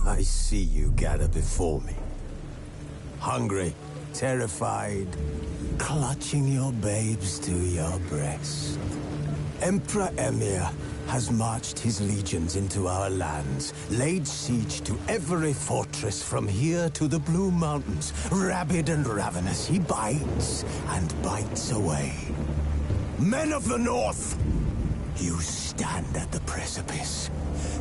I see you gather before me. Hungry, terrified, clutching your babes to your breast. Emperor Emir has marched his legions into our lands, laid siege to every fortress from here to the Blue Mountains. Rabid and ravenous, he bites and bites away. Men of the North, you stand at the precipice.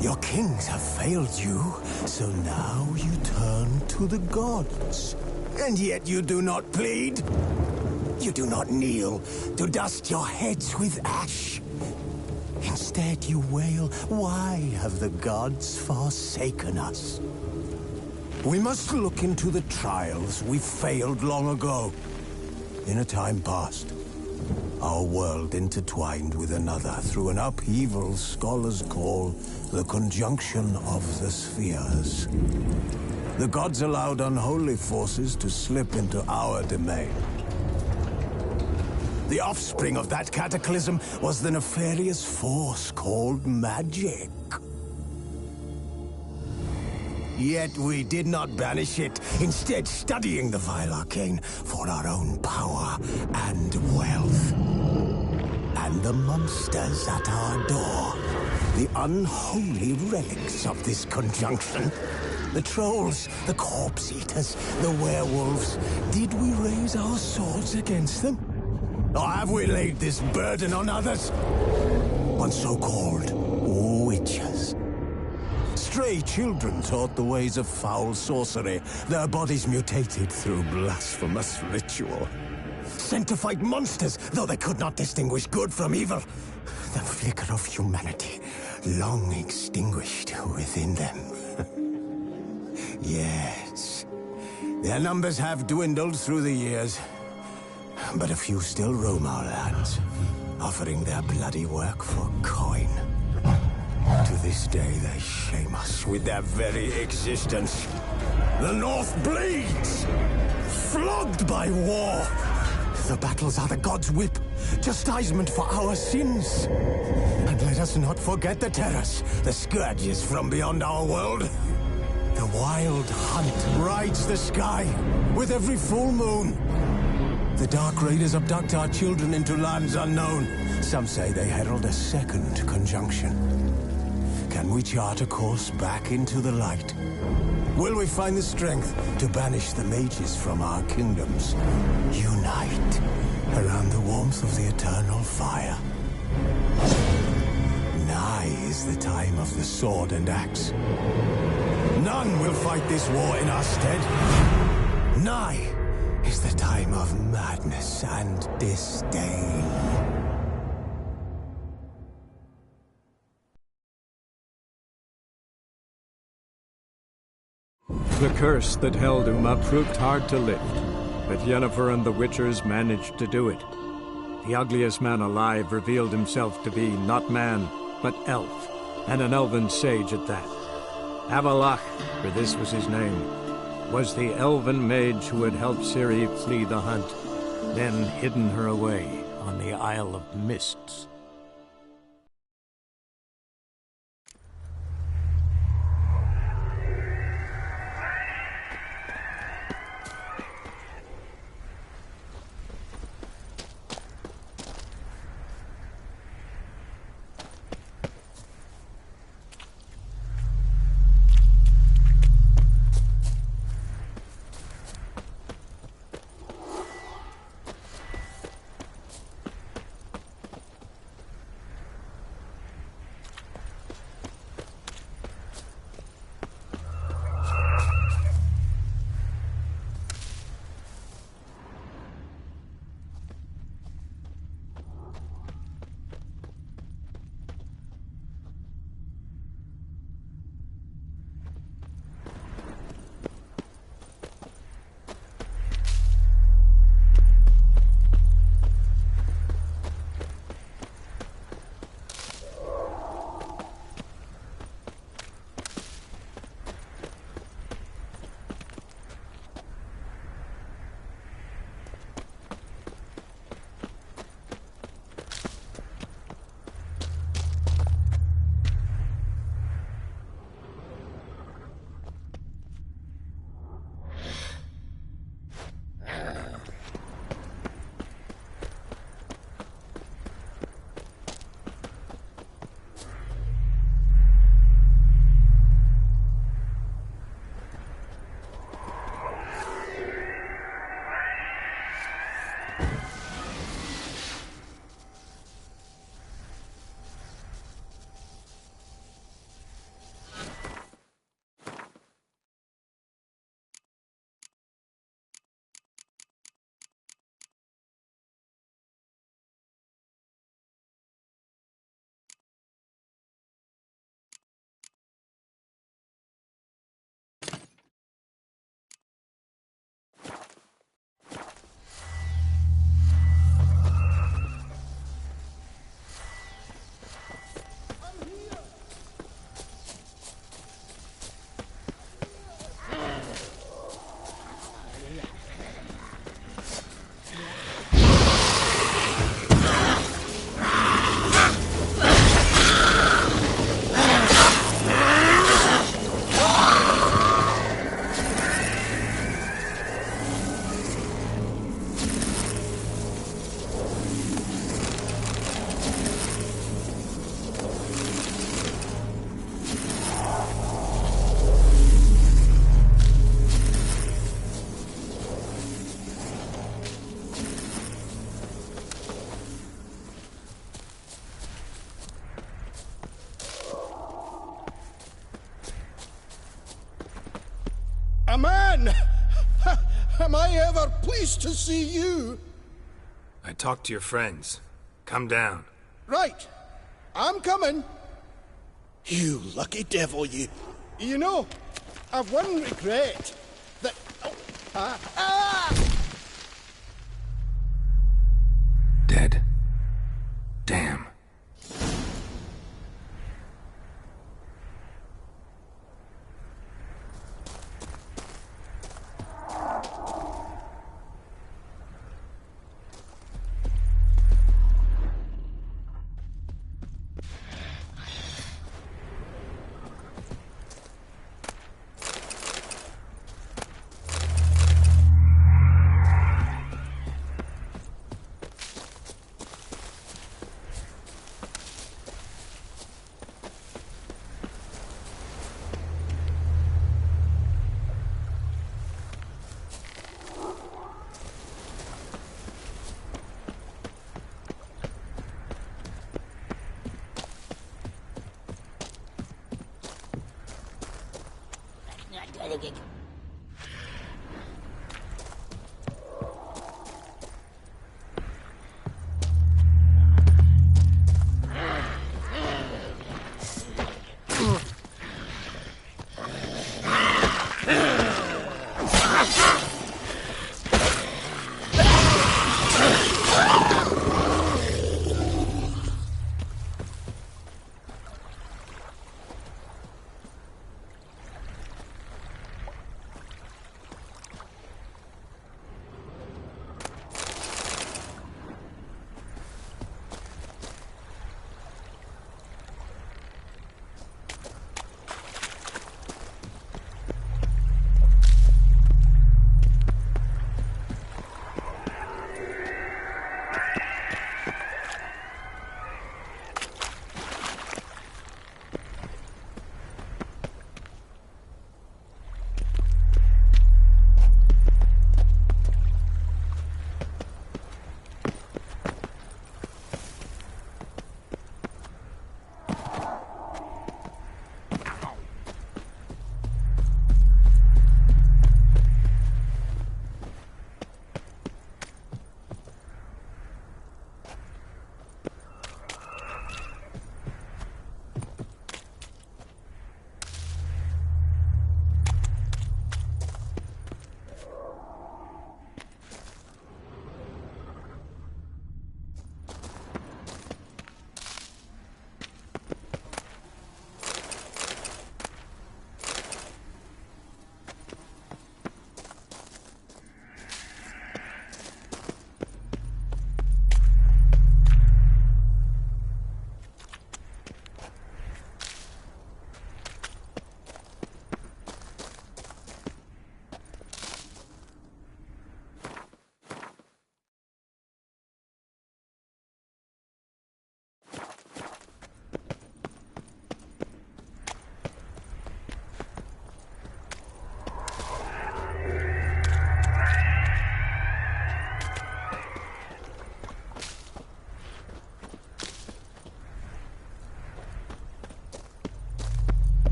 Your kings have failed you, so now you turn to the gods. And yet you do not plead. You do not kneel to dust your heads with ash. Instead you wail, why have the gods forsaken us? We must look into the trials we failed long ago. In a time past, our world intertwined with another through an upheaval scholars call the conjunction of the spheres. The gods allowed unholy forces to slip into our domain. The offspring of that cataclysm was the nefarious force called magic. Yet we did not banish it, instead studying the vile arcane for our own power and wealth. And the monsters at our door, the unholy relics of this conjunction. The trolls, the corpse eaters, the werewolves. Did we raise our swords against them? Or have we laid this burden on others? On so-called witches. Stray children taught the ways of foul sorcery, their bodies mutated through blasphemous ritual. Sent to fight monsters, though they could not distinguish good from evil. The flicker of humanity, long extinguished within them. Yes, their numbers have dwindled through the years. But a few still roam our lands, offering their bloody work for coin. To this day, they shame us with their very existence. The North bleeds, flogged by war. The battles are the gods' whip, chastisement for our sins. And let us not forget the terrors, the scourges from beyond our world. The wild hunt rides the sky with every full moon. The Dark Raiders abduct our children into lands unknown. Some say they herald a second conjunction. Can we chart a course back into the light? Will we find the strength to banish the mages from our kingdoms? Unite around the warmth of the eternal fire. Nigh is the time of the sword and axe. None will fight this war in our stead. Nigh is the time of madness and disdain. The curse that held Uma proved hard to lift, but Yennefer and the Witchers managed to do it. The ugliest man alive revealed himself to be not man, but elf, and an elven sage at that. Avalach, for this was his name, was the elven mage who had helped Ciri flee the hunt, then hidden her away on the Isle of Mists. A man! Am I ever pleased to see you? I talked to your friends. Come down. Right. I'm coming. You lucky devil, you. You know, I've one regret. That... Dead. Damn.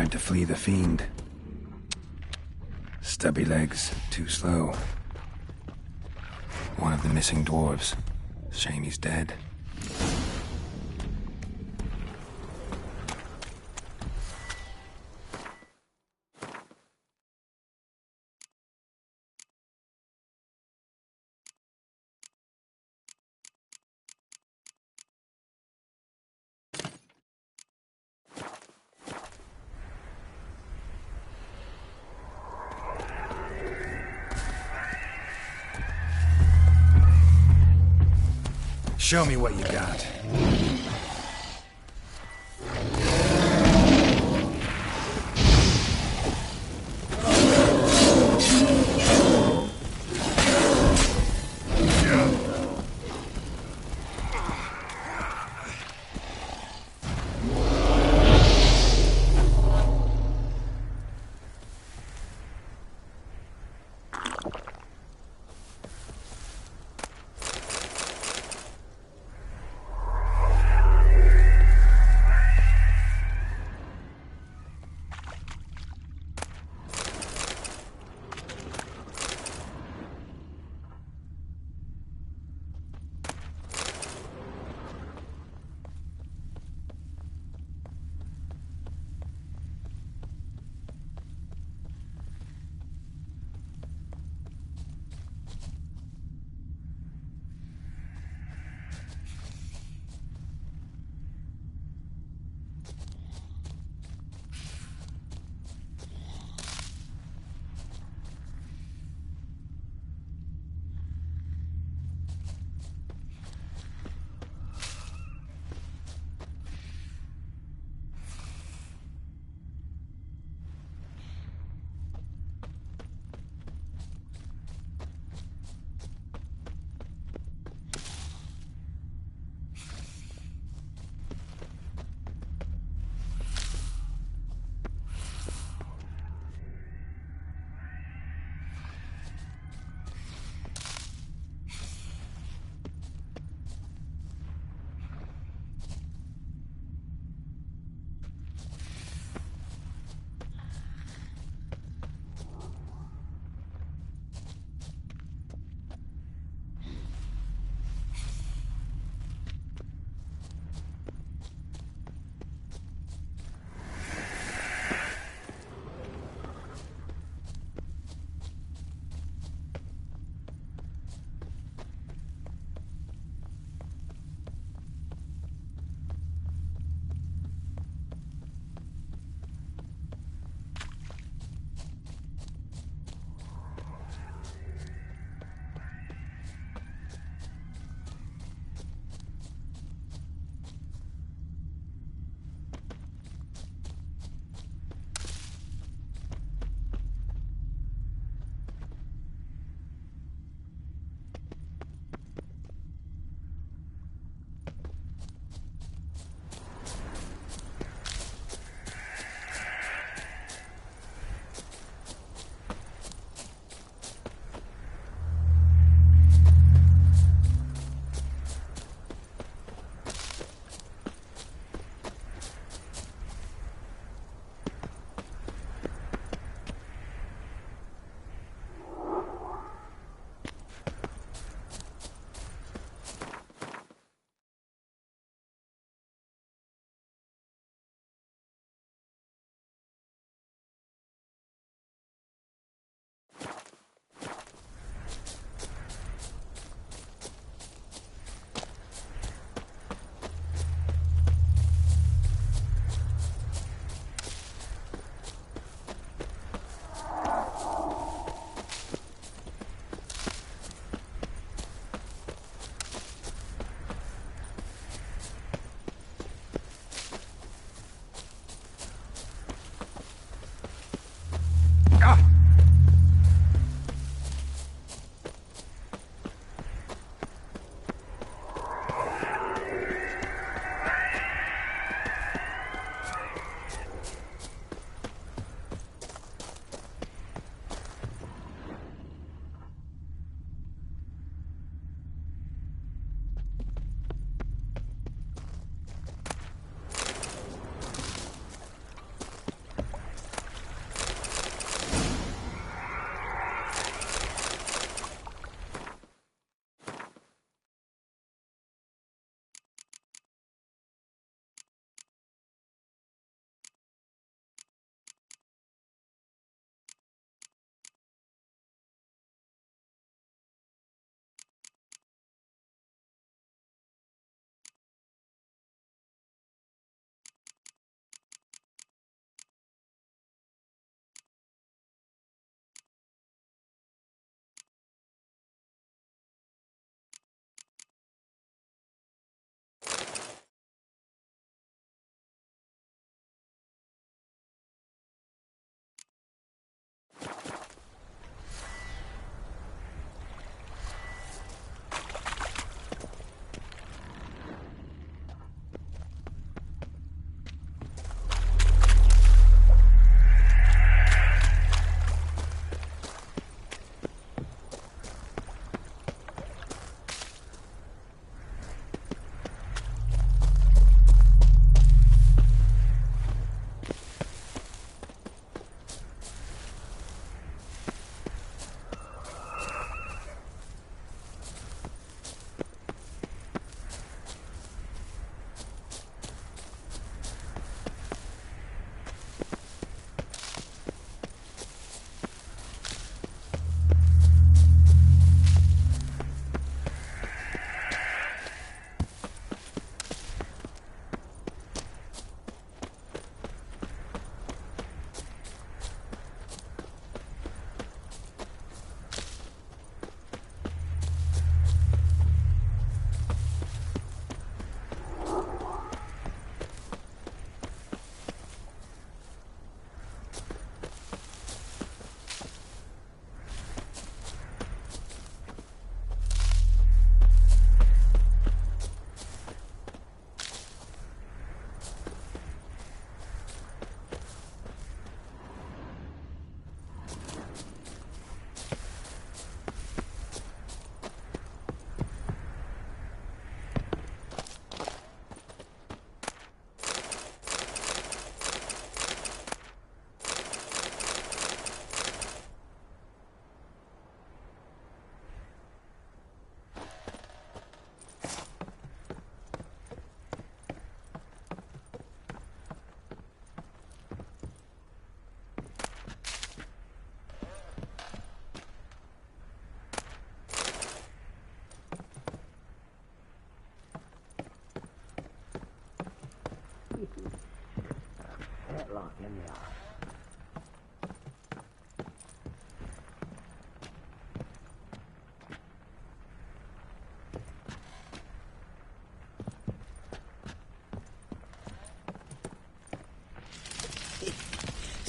tried to flee the fiend. Stubby legs, too slow. One of the missing dwarves. Shame he's dead. Show me what you got.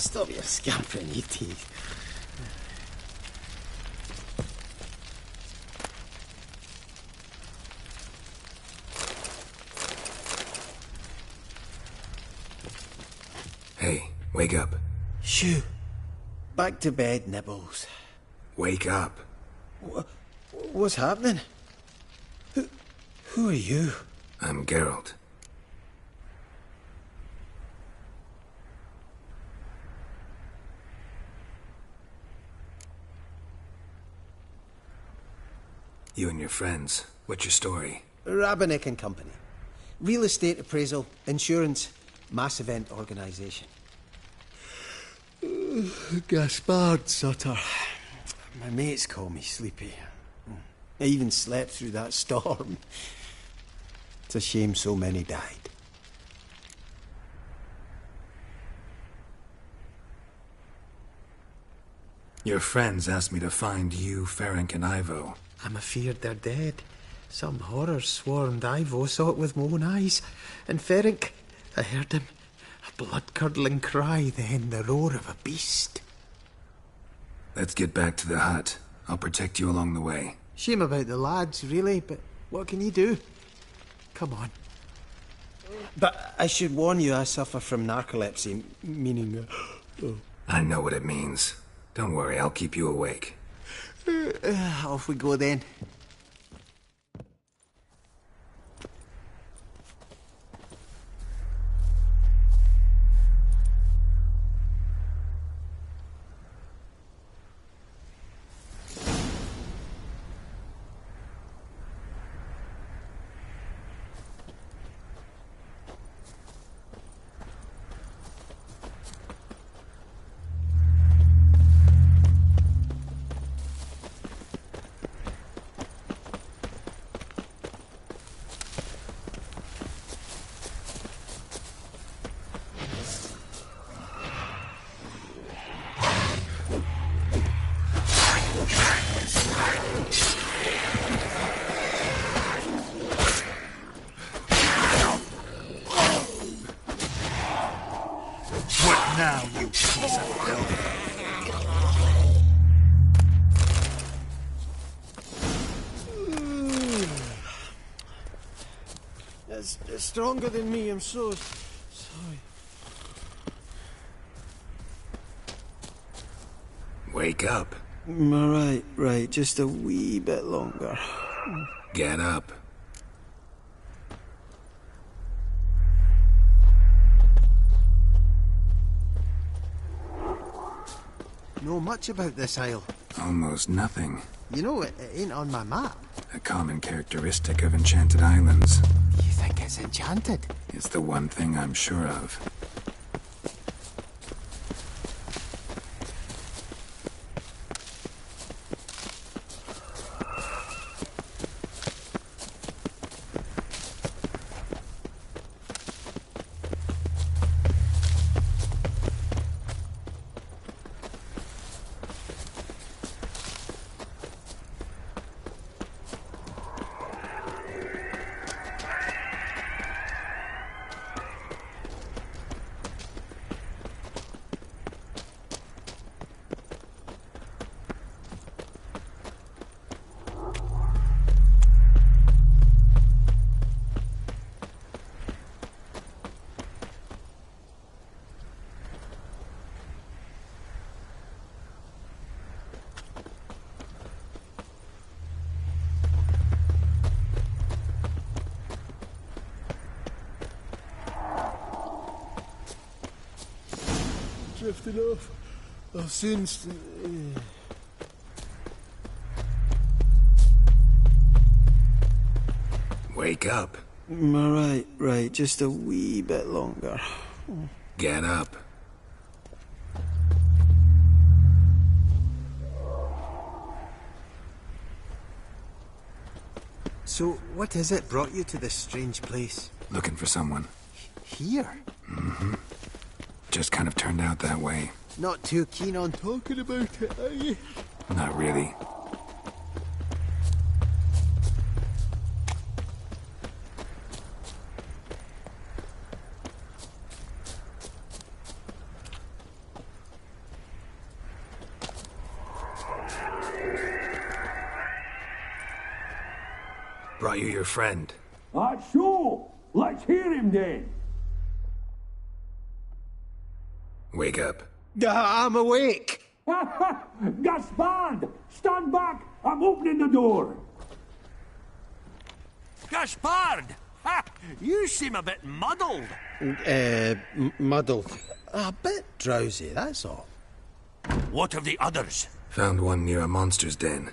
Stop your scampering, you teeth. Hey, wake up. Shoo. Back to bed, Nibbles. Wake up. What's happening? Who are you? I'm Geralt. You and your friends. What's your story? Rabbinick and Company. Real estate appraisal, insurance, mass event organisation. Gaspard Sutter. My mates call me Sleepy. I even slept through that storm. It's a shame so many died. Your friends asked me to find you, Ferenc, and Ivo. I'm afeard they're dead. Some horror swarmed Ivo, saw it with my own eyes. And Ferenc, I heard him. A blood-curdling cry, then the roar of a beast. Let's get back to the hut. I'll protect you along the way. Shame about the lads, really, but what can you do? Come on. But I should warn you, I suffer from narcolepsy, meaning... I know what it means. Don't worry, I'll keep you awake. Off we go then. Now, you piece of filth. It's stronger than me, I'm so sorry. Wake up. Right, just a wee bit longer. Get up. Know much about this isle. Almost nothing. You know, it ain't on my map. A common characteristic of enchanted islands. You think it's enchanted? It's the one thing I'm sure of. Drifting off. I'll soon... Wake up. Right, just a wee bit longer. Get up. So, what is it brought you to this strange place? Looking for someone. Here? Mm-hmm. Just kind of turned out that way. Not too keen on talking about it, are you? Not really. Brought you your friend. That's so. Let's hear him then. Wake up. I'm awake. Gaspard! Stand back! I'm opening the door. Gaspard! Ha! You seem a bit muddled. Muddled. A bit drowsy, that's all. What of the others? Found one near a monster's den.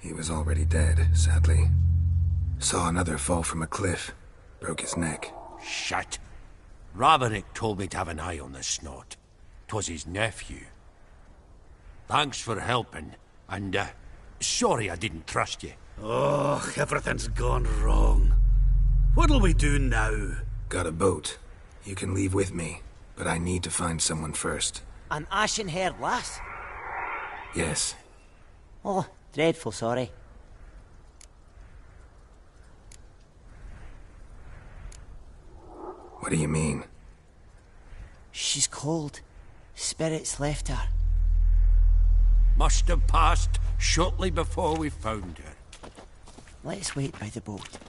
He was already dead, sadly. Saw another fall from a cliff. Broke his neck. Shit. Raverick told me to have an eye on the snot. 'Twas his nephew. Thanks for helping, and, sorry I didn't trust you. Oh, everything's gone wrong. What'll we do now? Got a boat. You can leave with me, but I need to find someone first. An ashen-haired lass? Yes. Oh, dreadful sorry. What do you mean? She's cold. Spirits left her. Must have passed shortly before we found her. Let's wait by the boat.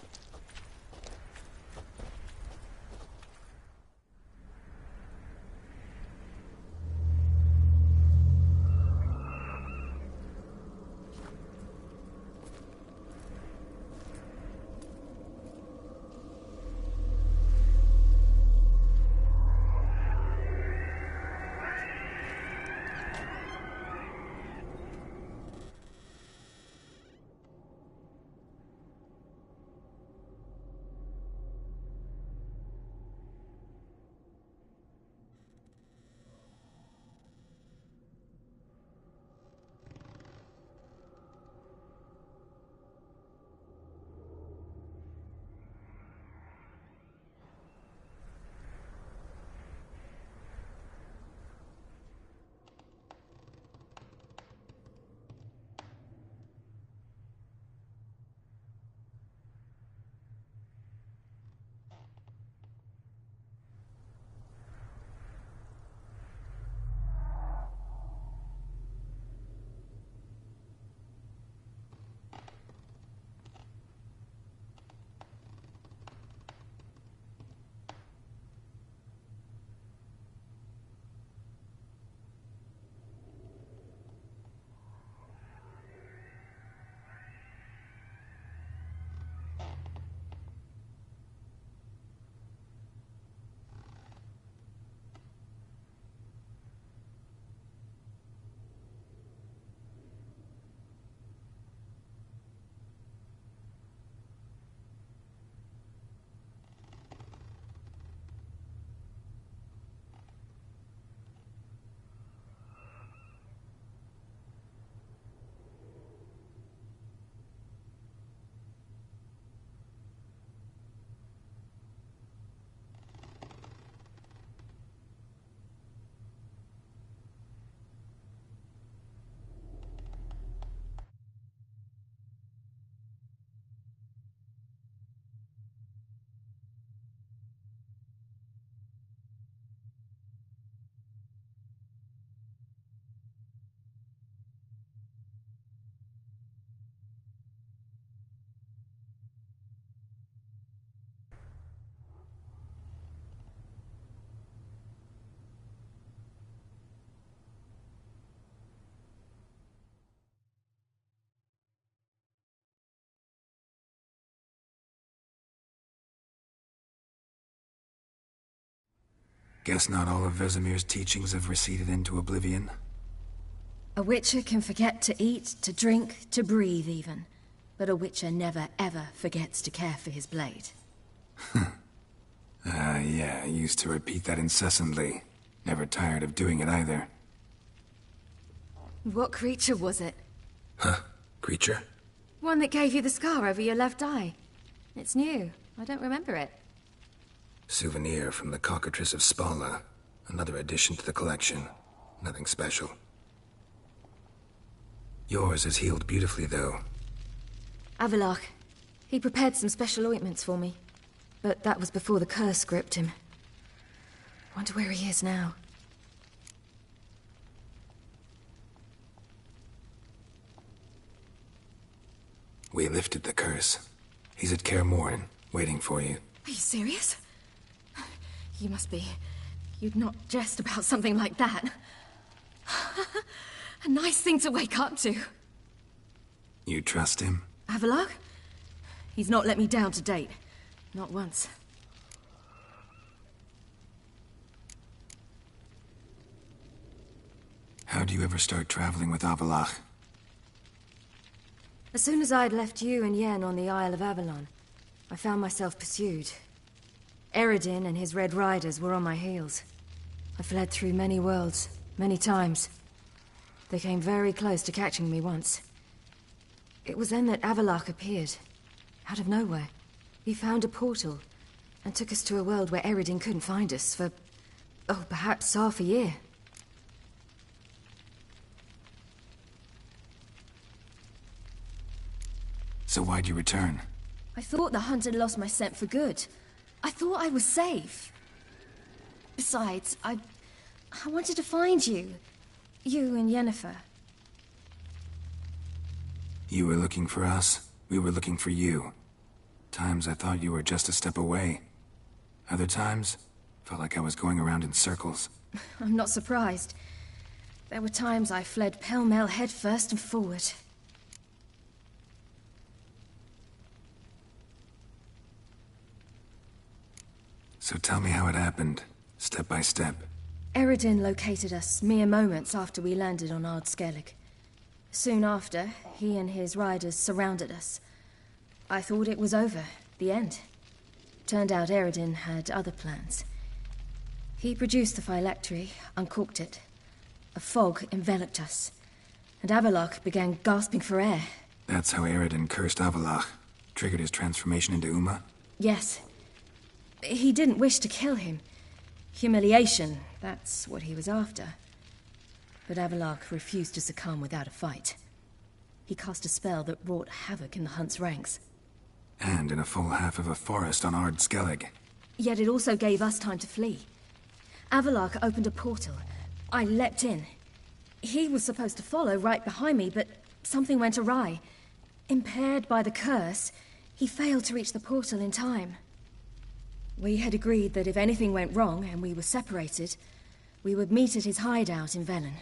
Guess not all of Vesemir's teachings have receded into oblivion. A witcher can forget to eat, to drink, to breathe even. But a witcher never ever forgets to care for his blade. Yeah, I used to repeat that incessantly. Never tired of doing it either. What creature was it? Huh? Creature? One that gave you the scar over your left eye. It's new. I don't remember it. Souvenir from the Cockatrice of Spala. Another addition to the collection. Nothing special. Yours is healed beautifully, though. Avalach. He prepared some special ointments for me. But that was before the curse gripped him. Wonder where he is now. We lifted the curse. He's at Kaer Morhen, waiting for you. Are you serious? You must be. You'd not jest about something like that. A nice thing to wake up to. You trust him? Avalok? He's not let me down to date. Not once. How'd you ever start traveling with Avalok? As soon as I'd left you and Yen on the Isle of Avalon, I found myself pursued. Eredin and his Red Riders were on my heels. I fled through many worlds, many times. They came very close to catching me once. It was then that Avalok appeared, out of nowhere. He found a portal, and took us to a world where Eredin couldn't find us for, oh, perhaps half a year. So why'd you return? I thought the hunt had lost my scent for good. I thought I was safe. Besides, I wanted to find you. You and Yennefer. You were looking for us. We were looking for you. Times I thought you were just a step away. Other times, felt like I was going around in circles. I'm not surprised. There were times I fled pell-mell head first and forward. So tell me how it happened, step by step. Eredin located us mere moments after we landed on Ard Skellig. Soon after, he and his riders surrounded us. I thought it was over, the end. Turned out Eredin had other plans. He produced the phylactery, uncorked it. A fog enveloped us, and Avalok began gasping for air. That's how Eredin cursed Avalok, triggered his transformation into Uma? Yes. He didn't wish to kill him. Humiliation, that's what he was after. But Avalok refused to succumb without a fight. He cast a spell that wrought havoc in the hunt's ranks. And in a full half of a forest on Ard Skellig. Yet it also gave us time to flee. Avalok opened a portal. I leapt in. He was supposed to follow right behind me, but something went awry. Impaired by the curse, he failed to reach the portal in time. We had agreed that if anything went wrong and we were separated, we would meet at his hideout in Velen.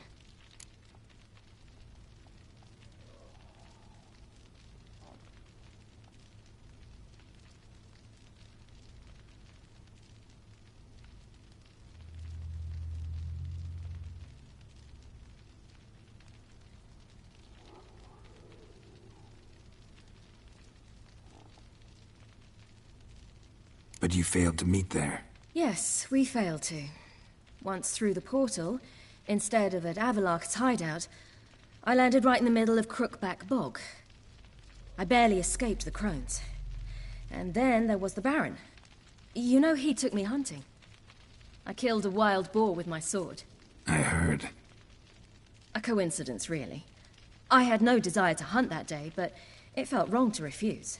But you failed to meet there. Yes, we failed to. Once through the portal, instead of at Avalok's hideout, I landed right in the middle of Crookback Bog. I barely escaped the crones. And then there was the Baron. You know, he took me hunting. I killed a wild boar with my sword. I heard. A coincidence, really. I had no desire to hunt that day, but it felt wrong to refuse.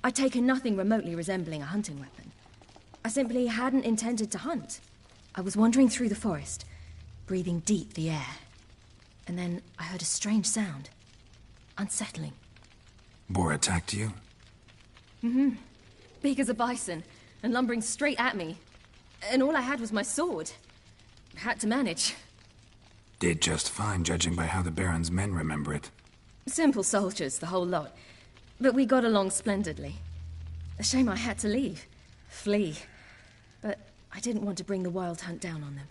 I'd taken nothing remotely resembling a hunting weapon. I simply hadn't intended to hunt. I was wandering through the forest, breathing deep the air. And then I heard a strange sound. Unsettling. Boar attacked you? Mm-hmm. Big as a bison, and lumbering straight at me. And all I had was my sword. Had to manage. Did just fine, judging by how the Baron's men remember it. Simple soldiers, the whole lot. But we got along splendidly. A shame I had to leave. Flee. But I didn't want to bring the wild hunt down on them.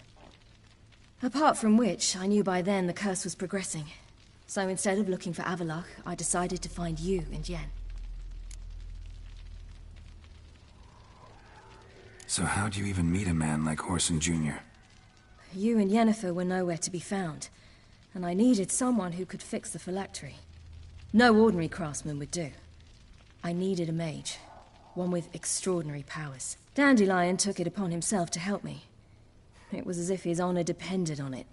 Apart from which, I knew by then the curse was progressing. So instead of looking for Avalok, I decided to find you and Yen. So how'd you even meet a man like Horson Jr.? You and Yennefer were nowhere to be found, and I needed someone who could fix the phylactery. No ordinary craftsman would do. I needed a mage, one with extraordinary powers. Dandelion took it upon himself to help me. It was as if his honor depended on it.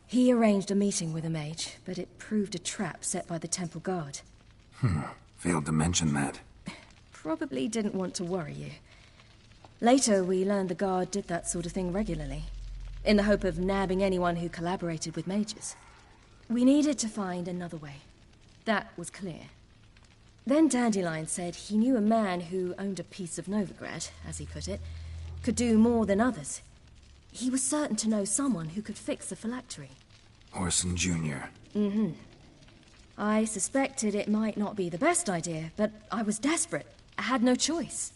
He arranged a meeting with a mage, but it proved a trap set by the temple guard. Failed to mention that. Probably didn't want to worry you. Later, we learned the guard did that sort of thing regularly, in the hope of nabbing anyone who collaborated with mages. We needed to find another way. That was clear. Then Dandelion said he knew a man who owned a piece of Novigrad, as he put it, could do more than others. He was certain to know someone who could fix the phylactery. Orson Jr. Mm-hmm. I suspected it might not be the best idea, but I was desperate. I had no choice.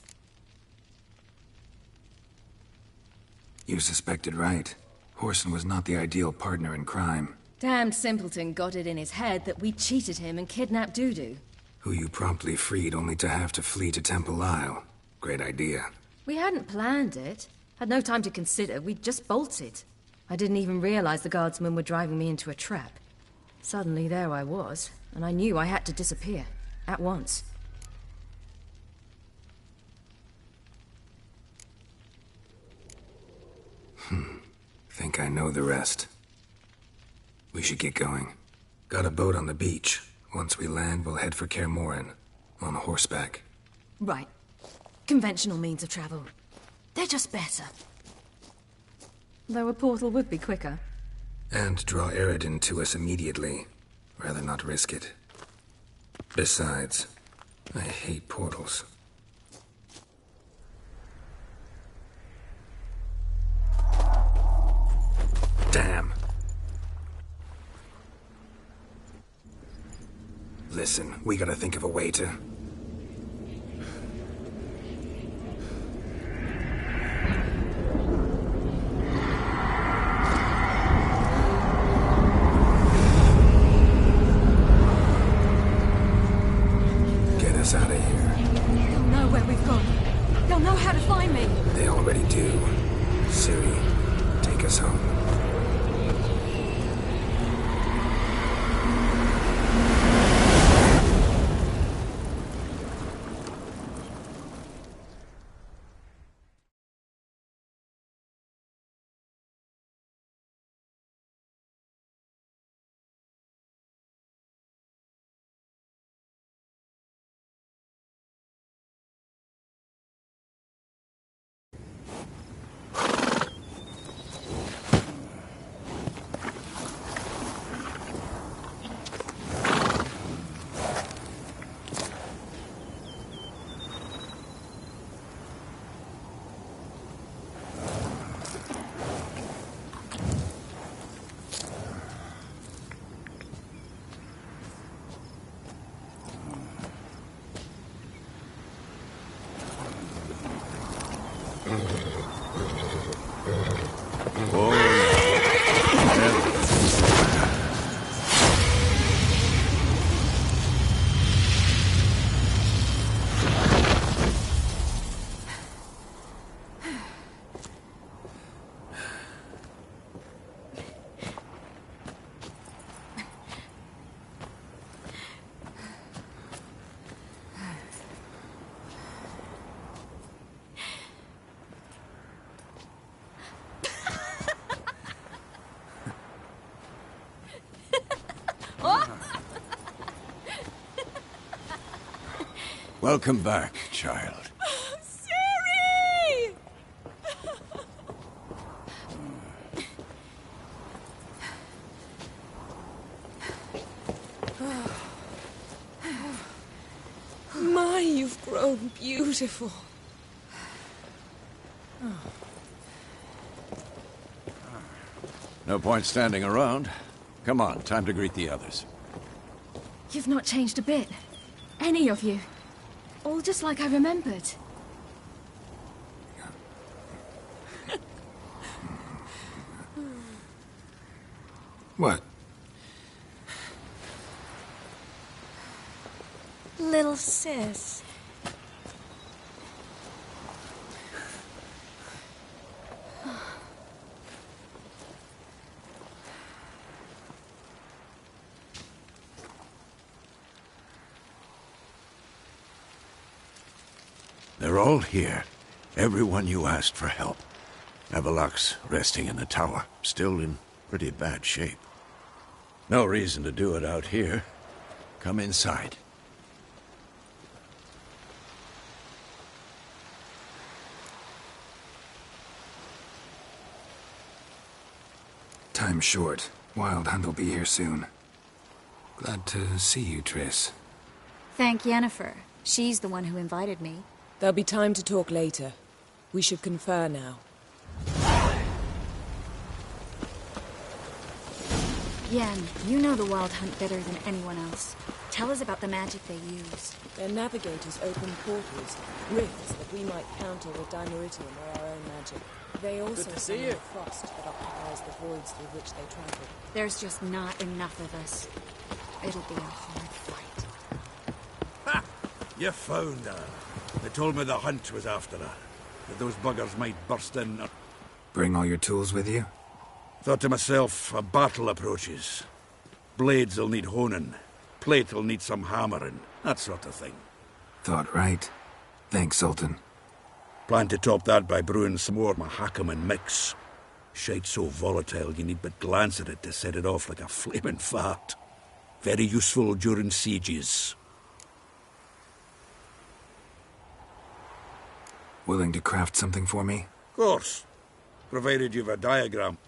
You suspected right. Orson was not the ideal partner in crime. Damned simpleton got it in his head that we cheated him and kidnapped Dudu. Who you promptly freed only to have to flee to Temple Isle. Great idea. We hadn't planned it. Had no time to consider. We just bolted. I didn't even realize the guardsmen were driving me into a trap. Suddenly there I was, and I knew I had to disappear. At once. Think I know the rest. We should get going. Got a boat on the beach. Once we land, we'll head for Kaer Morhen. On horseback. Right. Conventional means of travel. They're just better. Though a portal would be quicker. And draw Eredin to us immediately. Rather not risk it. Besides, I hate portals. Damn. Listen, we gotta think of a way to... Get us out of here. They'll know where we've gone. They'll know how to find me. They already do. Ciri, take us home. Welcome back, child. Siri! My, you've grown beautiful. No point standing around. Come on, time to greet the others. You've not changed a bit. Any of you. All just like I remembered. What? Little sis. They're all here. Everyone you asked for help. Avalok's resting in the tower, still in pretty bad shape. No reason to do it out here. Come inside. Time's short. Wild Hunt will be here soon. Glad to see you, Triss. Thank Yennefer. She's the one who invited me. There'll be time to talk later. We should confer now. Yen, you know the Wild Hunt better than anyone else. Tell us about the magic they use. Their navigators open portals, rifts that we might counter with Dimeritium or our own magic. They also summon the frost that occupies the voids through which they travel. There's just not enough of us. It'll be a hard fight. Ha! You found her. They told me the hunt was after her. That those buggers might burst in. Bring all your tools with you? Thought to myself, a battle approaches. Blades will need honing. Plate will need some hammering. That sort of thing. Thought right. Thanks, Sultan. Plan to top that by brewing some more Mahakaman mix. Shite so volatile you need but glance at it to set it off like a flaming fart. Very useful during sieges. Willing to craft something for me? Course. Provided you've a diagram.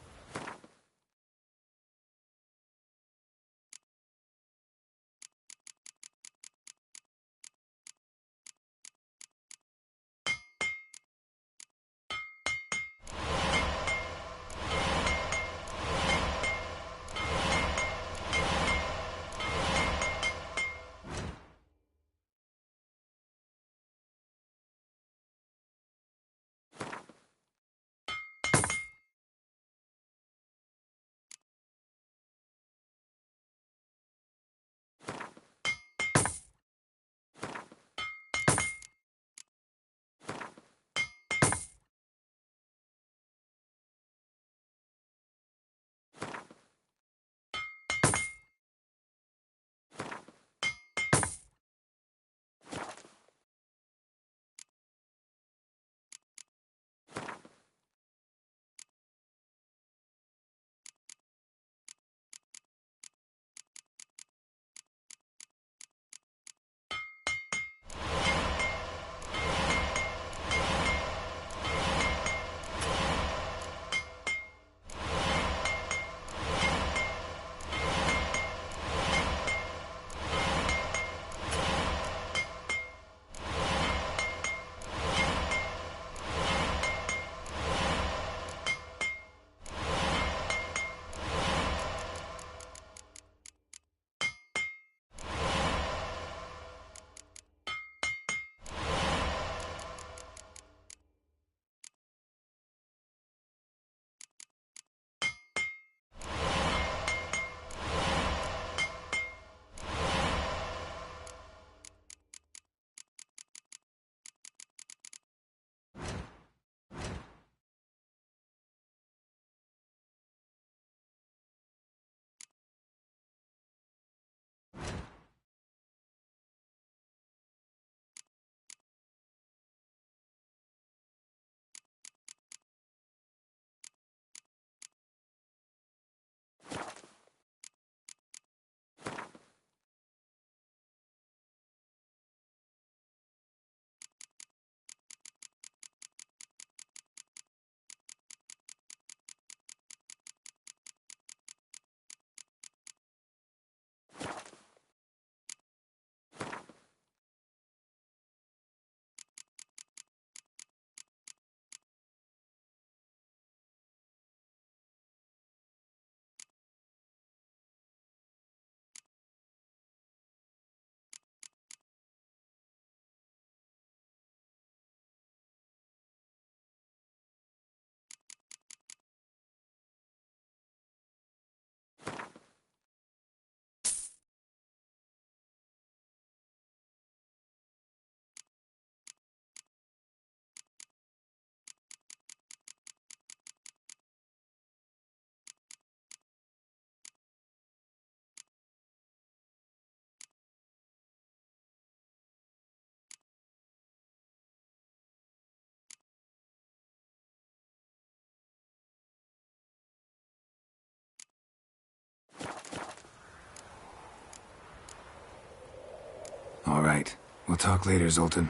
All right. We'll talk later, Zoltan.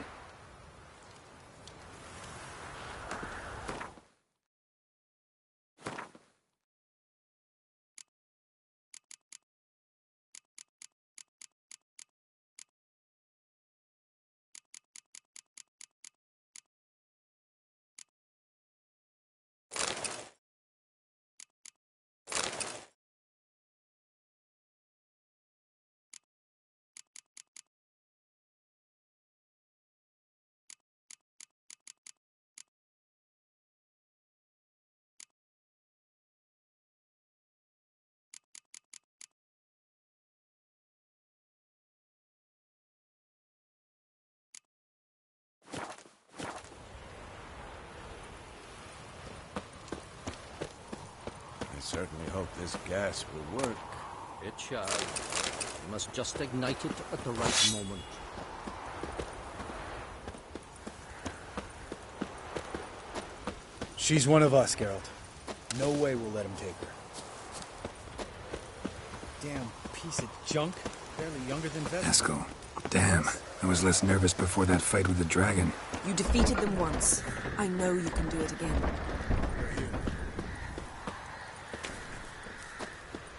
certainly hope this gas will work. It shall. We must just ignite it at the right moment. She's one of us, Geralt. No way we'll let him take her. Damn piece of junk. Barely younger than Vesper. Eskel. Damn. I was less nervous before that fight with the dragon. You defeated them once. I know you can do it again.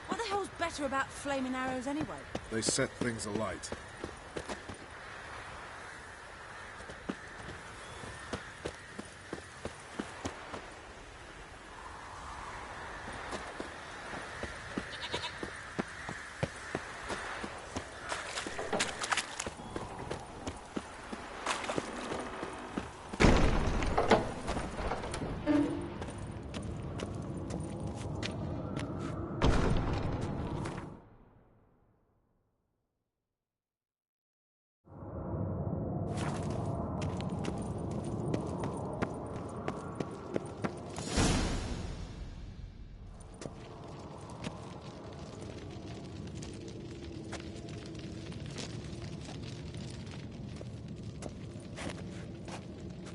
What the hell's better about flaming arrows anyway? They set things alight.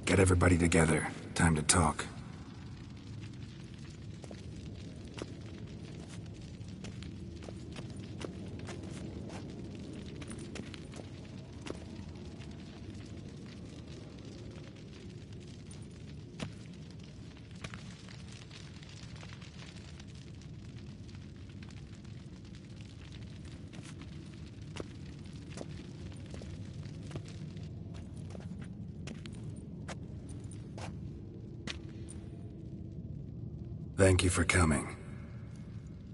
Get everybody together. Time to talk. Thank you for coming.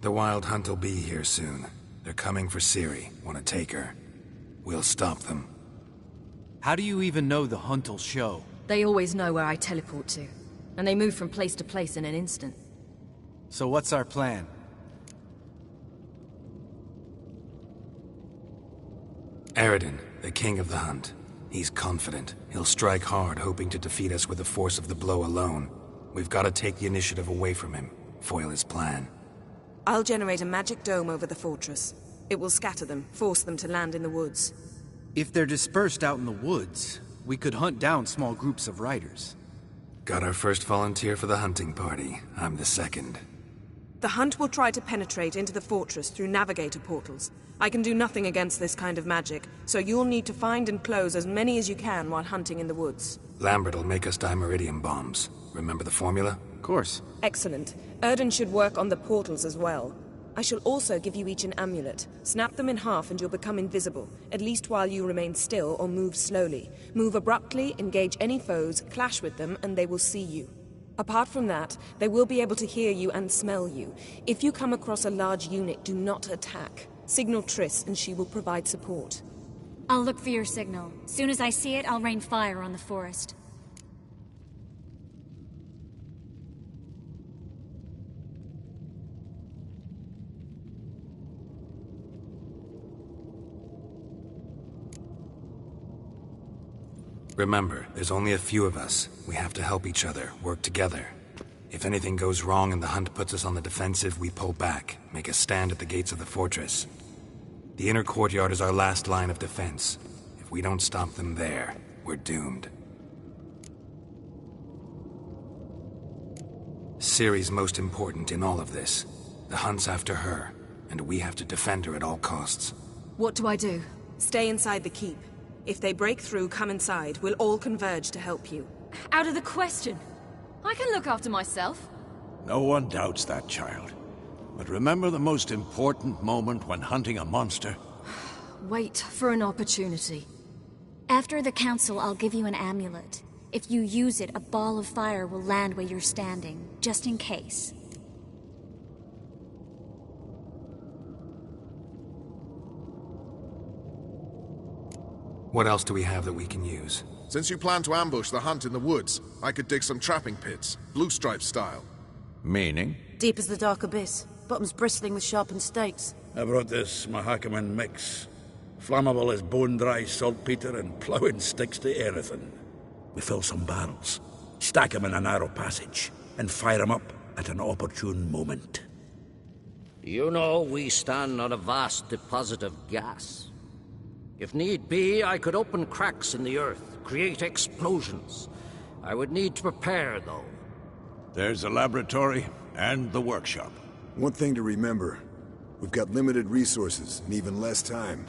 The Wild Hunt will be here soon. They're coming for Ciri. Want to take her. We'll stop them. How do you even know the hunt will show? They always know where I teleport to. And they move from place to place in an instant. So what's our plan? Eredin, the king of the hunt. He's confident. He'll strike hard, hoping to defeat us with the force of the blow alone. We've got to take the initiative away from him. Foil his plan. I'll generate a magic dome over the fortress. It will scatter them, force them to land in the woods. If they're dispersed out in the woods, we could hunt down small groups of riders. Got our first volunteer for the hunting party. I'm the second. The hunt will try to penetrate into the fortress through navigator portals. I can do nothing against this kind of magic, so you'll need to find and close as many as you can while hunting in the woods. Lambert'll make us dimeridium bombs. Remember the formula? Of course. Excellent. Erden should work on the portals as well. I shall also give you each an amulet. Snap them in half and you'll become invisible, at least while you remain still or move slowly. Move abruptly, engage any foes, clash with them, and they will see you. Apart from that, they will be able to hear you and smell you. If you come across a large unit, do not attack. Signal Triss and she will provide support. I'll look for your signal. Soon as I see it, I'll rain fire on the forest. Remember, there's only a few of us. We have to help each other, work together. If anything goes wrong and the hunt puts us on the defensive, we pull back, make a stand at the gates of the fortress. The inner courtyard is our last line of defense. If we don't stop them there, we're doomed. Ciri's most important in all of this. The hunt's after her, and we have to defend her at all costs. What do I do? Stay inside the keep. If they break through, come inside. We'll all converge to help you. Out of the question. I can look after myself. No one doubts that, child. But remember the most important moment when hunting a monster? Wait for an opportunity. After the council, I'll give you an amulet. If you use it, a ball of fire will land where you're standing, just in case. What else do we have that we can use? Since you plan to ambush the hunt in the woods, I could dig some trapping pits, blue stripe style. Meaning? Deep as the dark abyss. Bottoms bristling with sharpened stakes. I brought this Mahakaman mix. Flammable as bone-dry saltpeter and ploughing sticks to anything. We fill some barrels, stack them in a narrow passage, and fire them up at an opportune moment. You know, we stand on a vast deposit of gas. If need be, I could open cracks in the earth, create explosions. I would need to prepare, though. There's a laboratory and the workshop. One thing to remember, we've got limited resources and even less time.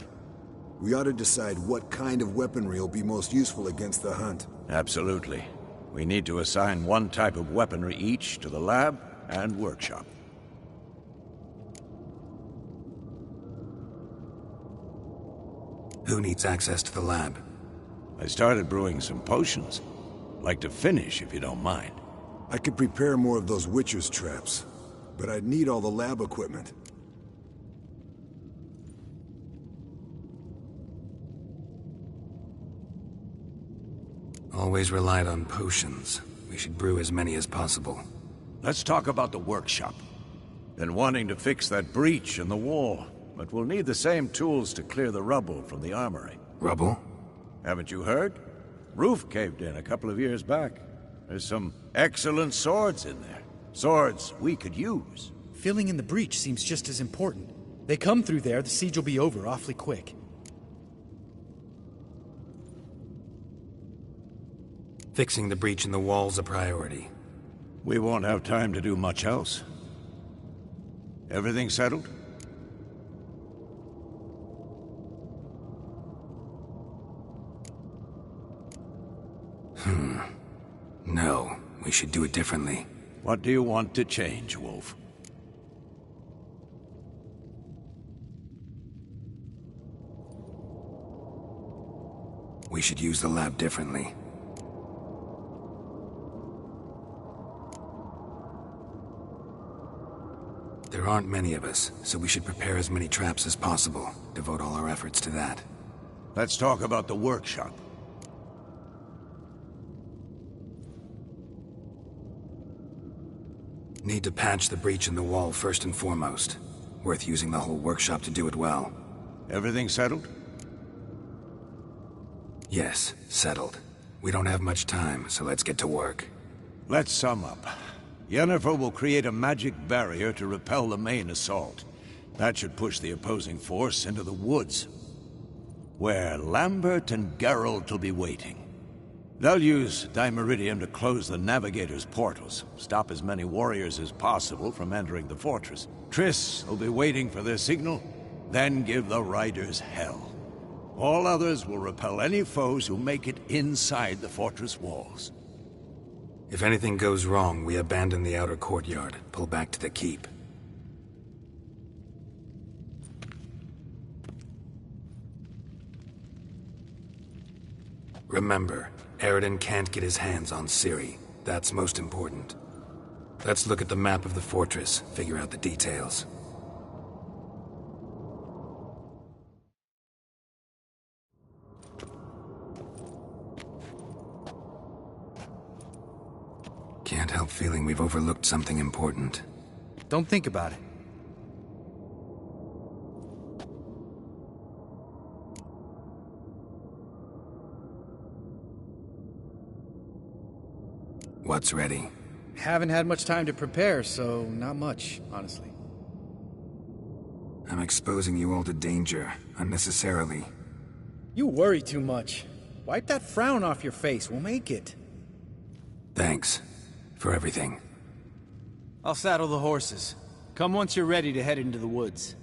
We ought to decide what kind of weaponry will be most useful against the hunt. Absolutely. We need to assign one type of weaponry each to the lab and workshop. Who needs access to the lab? I started brewing some potions. Like to finish, if you don't mind. I could prepare more of those Witcher's traps, but I'd need all the lab equipment. Always relied on potions. We should brew as many as possible. Let's talk about the workshop. Been wanting to fix that breach in the wall, but we'll need the same tools to clear the rubble from the armory. Rubble? Haven't you heard? Roof caved in a couple of years back. There's some excellent swords in there. Swords we could use. Filling in the breach seems just as important. They come through there, the siege will be over awfully quick. Fixing the breach in the wall's a priority. We won't have time to do much else. Everything settled? No, we should do it differently. What do you want to change, Wolf? We should use the lab differently. There aren't many of us, so we should prepare as many traps as possible. Devote all our efforts to that. Let's talk about the workshop. Need to patch the breach in the wall first and foremost. Worth using the whole workshop to do it well. Everything settled? Yes, settled. We don't have much time, so let's get to work. Let's sum up. Yennefer will create a magic barrier to repel the main assault. That should push the opposing force into the woods, where Lambert and Geralt will be waiting. They'll use Dimeridium to close the Navigator's portals, stop as many warriors as possible from entering the fortress. Triss will be waiting for their signal, then give the riders hell. All others will repel any foes who make it inside the fortress walls. If anything goes wrong, we abandon the outer courtyard, pull back to the keep. Remember, Eridan can't get his hands on Ciri. That's most important. Let's look at the map of the fortress, figure out the details. Can't help feeling we've overlooked something important. Don't think about it. What's ready? Haven't had much time to prepare, so not much, honestly. I'm exposing you all to danger, unnecessarily. You worry too much. Wipe that frown off your face, we'll make it. Thanks. For everything. I'll saddle the horses. Come once you're ready to head into the woods.